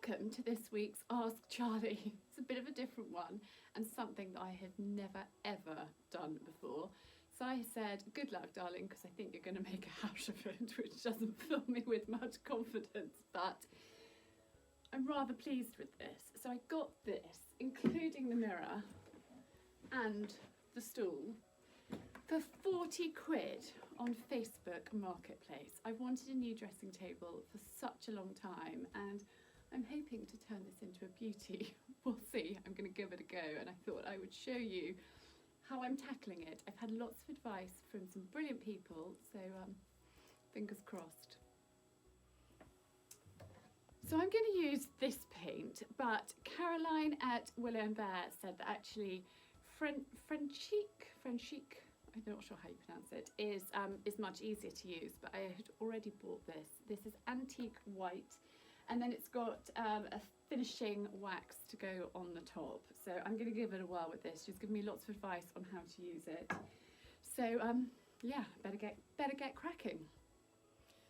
welcome to this week's Ask Charlie. It's a bit of a different one and something that I have never ever done before. Sigh said, good luck darling, because I think you're going to make a hash of it, which doesn't fill me with much confidence, but I'm rather pleased with this. So I got this, including the mirror and the stool, for 40 quid on Facebook Marketplace. I've wanted a new dressing table for such a long time and I'm hoping to turn this into a beauty. We'll see, I'm going to give it a go, and I thought I would show you how I'm tackling it. I've had lots of advice from some brilliant people, so fingers crossed. So I'm going to use this paint, but Caroline at Willow and Bear said that actually Frenchique, I'm not sure how you pronounce it, is much easier to use, but I had already bought this. This is antique white, and then it's got a finishing wax to go on the top. So I'm going to give it a whirl with this. She's given me lots of advice on how to use it. So yeah, better get cracking.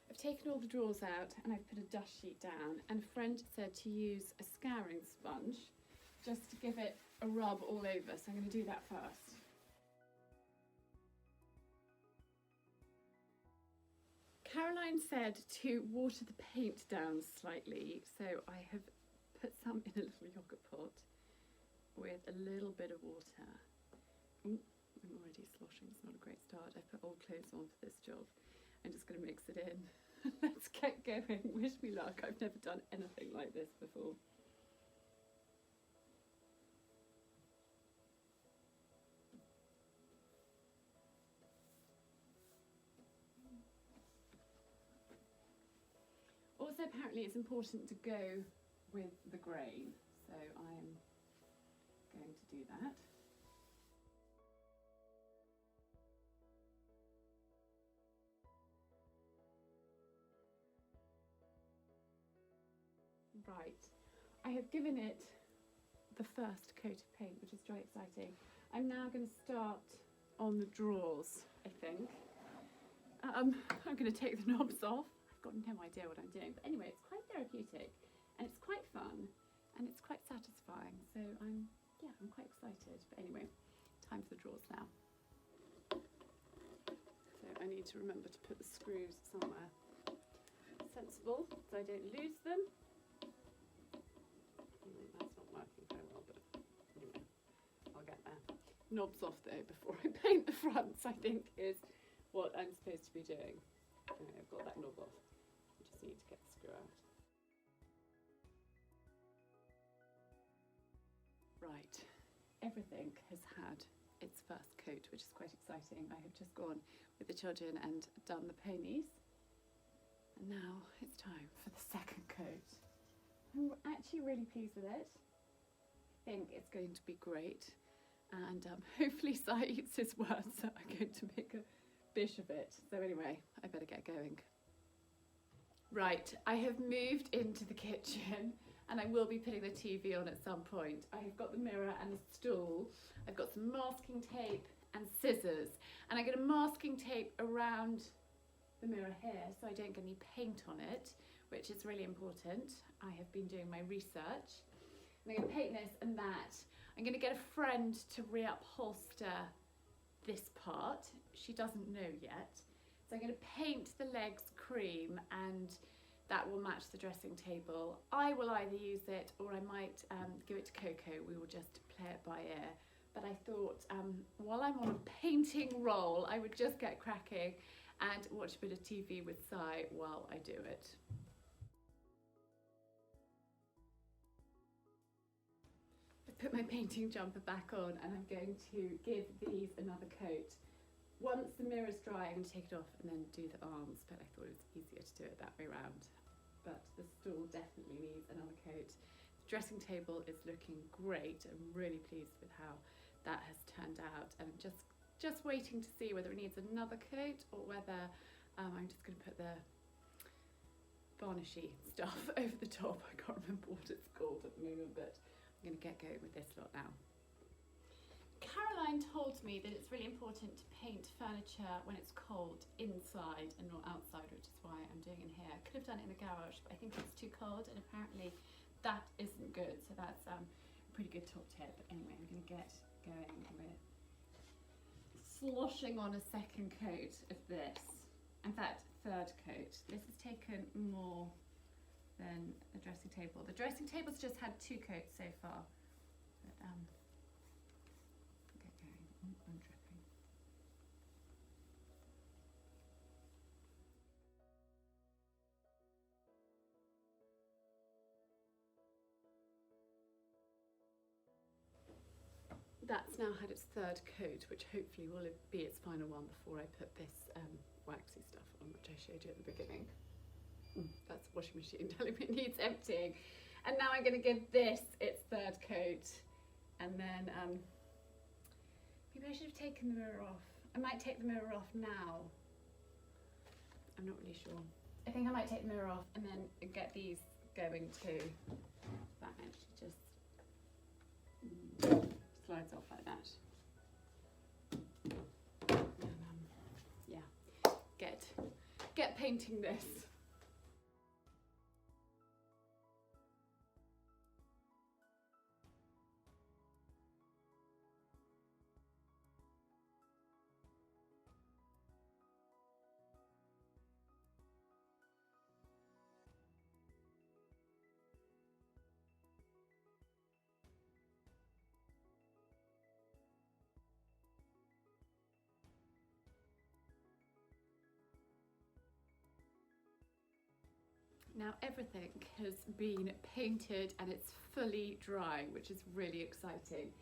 I've taken all the drawers out and I've put a dust sheet down, and a friend said to use a scouring sponge just to give it a rub all over, so I'm going to do that first. Caroline said to water the paint down slightly, so I have put some in a little yogurt pot with a little bit of water. Ooh, I'm already sloshing, it's not a great start. I've put old clothes on for this job. I'm just going to mix it in. Let's get going. Wish me luck. I've never done anything like this before. Also, apparently it's important to go with the grain, so I'm going to do that. Right, I have given it the first coat of paint, which is very exciting. I'm now going to start on the drawers, I think. I'm going to take the knobs off. I've got no idea what I'm doing, but anyway, it's quite therapeutic and it's quite fun and it's quite satisfying, so I'm quite excited. But anyway, time for the drawers now. So I need to remember to put the screws somewhere sensible so I don't lose them. That's not working very well, but anyway, I'll get there. Knobs off though before I paint the fronts, I think, is what I'm supposed to be doing. Anyway, I've got that knob off. I just need to get the screw out. Right, everything has had its first coat, which is quite exciting. I have just gone with the children and done the ponies. And now it's time for the second coat. I'm actually really pleased with it. I think it's going to be great. And hopefully Sigh eats his words, so I'm going to make a bish of it. So anyway, I better get going. Right, I have moved into the kitchen and I will be putting the TV on at some point. I have got the mirror and the stool. I've got some masking tape and scissors. And I'm going to masking tape around the mirror here so I don't get any paint on it, which is really important. I have been doing my research. I'm going to paint this and that. I'm going to get a friend to reupholster this part. She doesn't know yet. So I'm going to paint the legs cream and that will match the dressing table. I will either use it or I might give it to Coco. We will just play it by ear. But I thought while I'm on a painting roll, I would just get cracking and watch a bit of TV with Sigh while I do it. I've put my painting jumper back on and I'm going to give these another coat. Once the mirror's dry, I'm going to take it off and then do the arms, but I thought it was easier to do it that way around. But the stool definitely needs another coat. The dressing table is looking great. I'm really pleased with how that has turned out. And I'm just waiting to see whether it needs another coat or whether I'm just going to put the varnishy stuff over the top. I can't remember what it's called at the moment, but I'm going to get going with this lot now. Caroline told me that it's really important to paint furniture when it's cold inside and not outside, which is why I'm doing it here. I could have done it in the garage, but I think it's too cold, and apparently that isn't good. So that's a pretty good top tip. Anyway, I'm going to get going with sloshing on a second coat of this. In fact, third coat. This has taken more than the dressing table. The dressing table's just had 2 coats so far. But, get going. I'm dripping. That's now had its third coat, which hopefully will be its final one before I put this waxy stuff on, which I showed you at the beginning. That's the washing machine telling me it needs emptying. And now I'm going to give this its third coat, and then maybe I should have taken the mirror off. I might take the mirror off now. I'm not really sure. I think I might take the mirror off and then get these going too. That actually just slides off like that. And, yeah, get painting this. Now everything has been painted and it's fully dry, which is really exciting.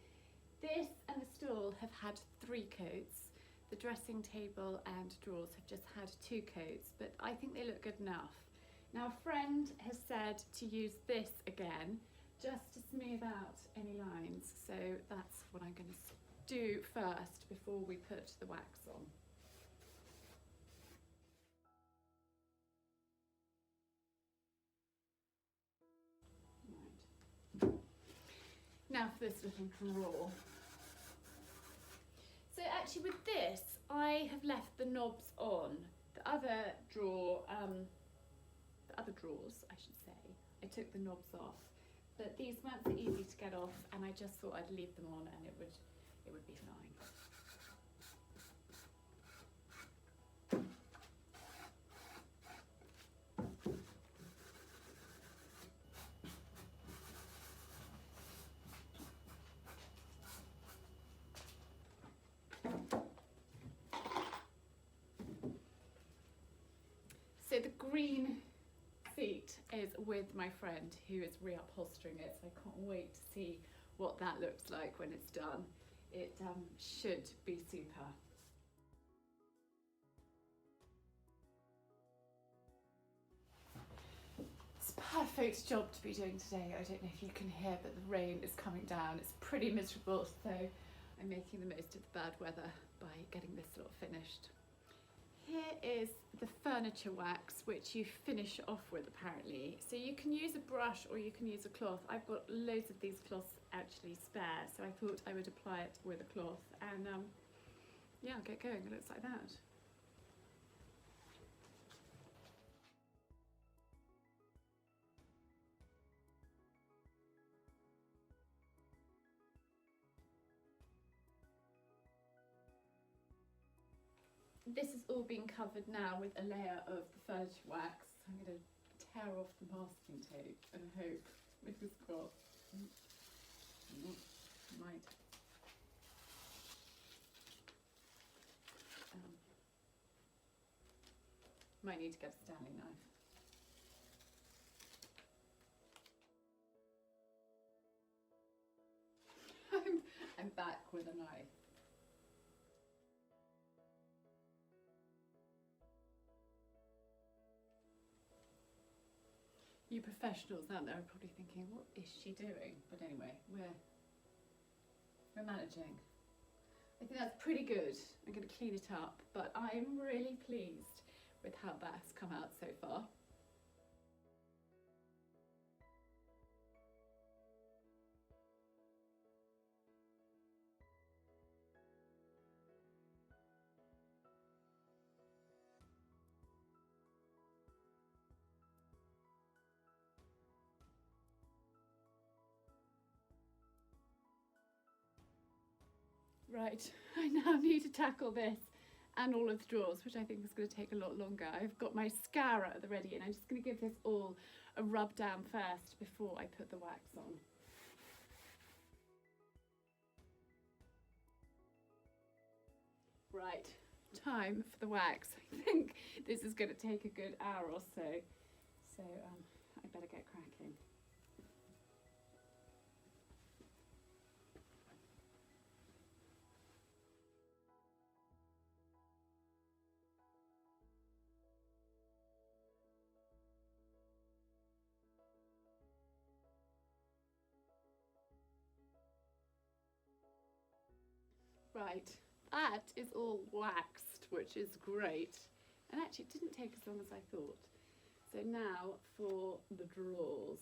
This and the stool have had 3 coats. The dressing table and drawers have just had 2 coats, but I think they look good enough. Now a friend has said to use this again, just to smooth out any lines. So that's what I'm going to do first before we put the wax on. Now for this little drawer. So actually with this, I have left the knobs on. The other drawer, the other drawers, I should say, I took the knobs off. But these weren't so easy to get off, and I just thought I'd leave them on and it would be fine. So the green seat is with my friend who is reupholstering it, so I can't wait to see what that looks like when it's done. It should be super. It's a perfect job to be doing today. I don't know if you can hear, but the rain is coming down. It's pretty miserable, so I'm making the most of the bad weather by getting this lot finished. Here is the furniture wax, which you finish off with apparently. So you can use a brush or you can use a cloth. I've got loads of these cloths actually spare, so I thought I would apply it with a cloth and yeah, I'll get going. It looks like that. This has all been covered now with a layer of the furniture wax. I'm going to tear off the masking tape and hope, fingers crossed, might. Might need to get a Stanley knife. I'm back with a knife. You professionals out there are probably thinking, what is she doing? But anyway, we're managing. I think that's pretty good. I'm going to clean it up, but I'm really pleased with how that has come out so far. Right, I now need to tackle this and all of the drawers, which I think is going to take a lot longer. I've got my scourer at the ready and I'm just going to give this all a rub down first before I put the wax on. Right, time for the wax. I think this is going to take a good hour or so, so I better get cracking. Right, that is all waxed, which is great. And actually it didn't take as long as I thought. So now for the drawers.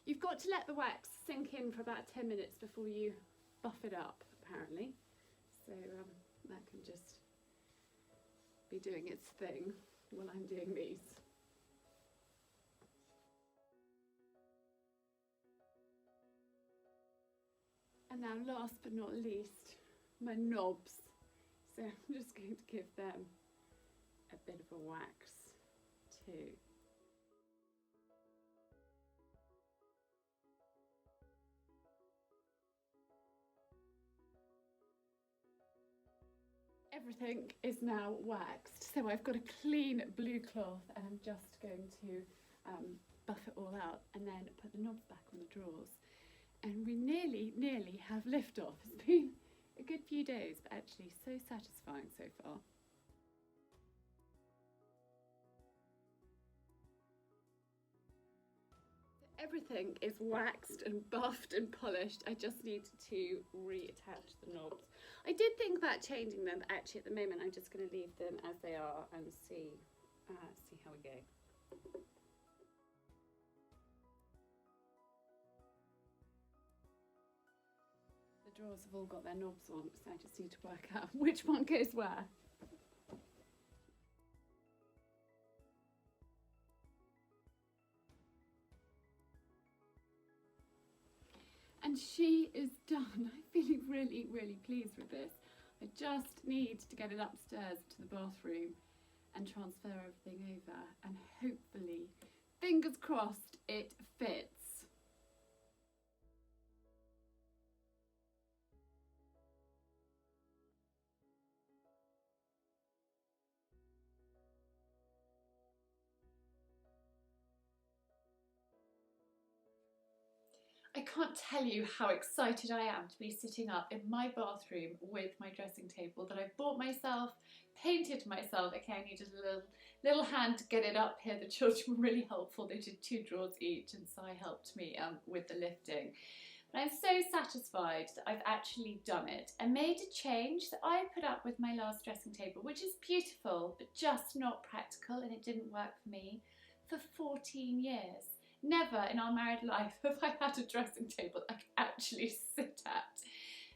You've got to let the wax sink in for about 10 minutes before you buff it up, apparently. So that can just be doing its thing while I'm doing these. And now last but not least, my knobs. So I'm just going to give them a bit of a wax too. Everything is now waxed, so I've got a clean blue cloth and I'm just going to buff it all out and then put the knobs back on the drawers. And we nearly have liftoff. It's been a good few days, but actually so satisfying so far. Everything is waxed and buffed and polished. I just need to reattach the knobs. I did think about changing them, but actually at the moment I'm just going to leave them as they are and see how we go. The drawers have all got their knobs on, so I just need to work out which one goes where. And she is done. I'm feeling really pleased with this. I just need to get it upstairs to the bathroom and transfer everything over, and hopefully, fingers crossed, it fits. I can't tell you how excited I am to be sitting up in my bathroom with my dressing table that I've bought myself, painted myself. Okay, I needed a little hand to get it up here. The children were really helpful. They did 2 drawers each and Sigh helped me with the lifting. But I'm so satisfied that I've actually done it and made a change that I put up with my last dressing table, which is beautiful, but just not practical, and it didn't work for me for 14 years. Never in our married life have I had a dressing table I could actually sit at.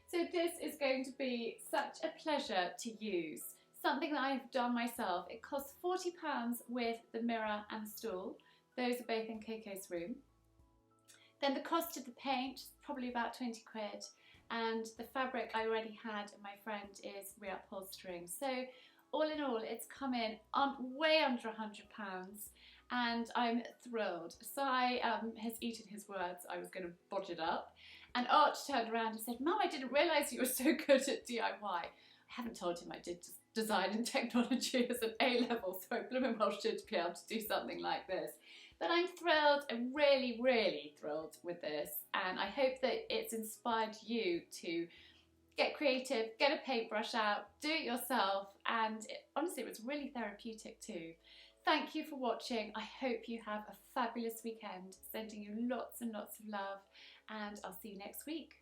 So this is going to be such a pleasure to use. Something that I have done myself. It costs £40 with the mirror and the stool. Those are both in Coco's room. Then the cost of the paint is probably about 20 quid. And the fabric I already had and my friend is reupholstering. So all in all, it's come in way under £100. And I'm thrilled. Sigh has eaten his words. I was going to bodge it up. And Arch turned around and said, Mum, I didn't realise you were so good at DIY. I haven't told him I did design and technology as an A-level, so I blooming well should be able to do something like this. But I'm thrilled and really thrilled with this. And I hope that it's inspired you to get creative, get a paintbrush out, do it yourself. And honestly, it was really therapeutic too. Thank you for watching. I hope you have a fabulous weekend. Sending you lots and lots of love, and I'll see you next week.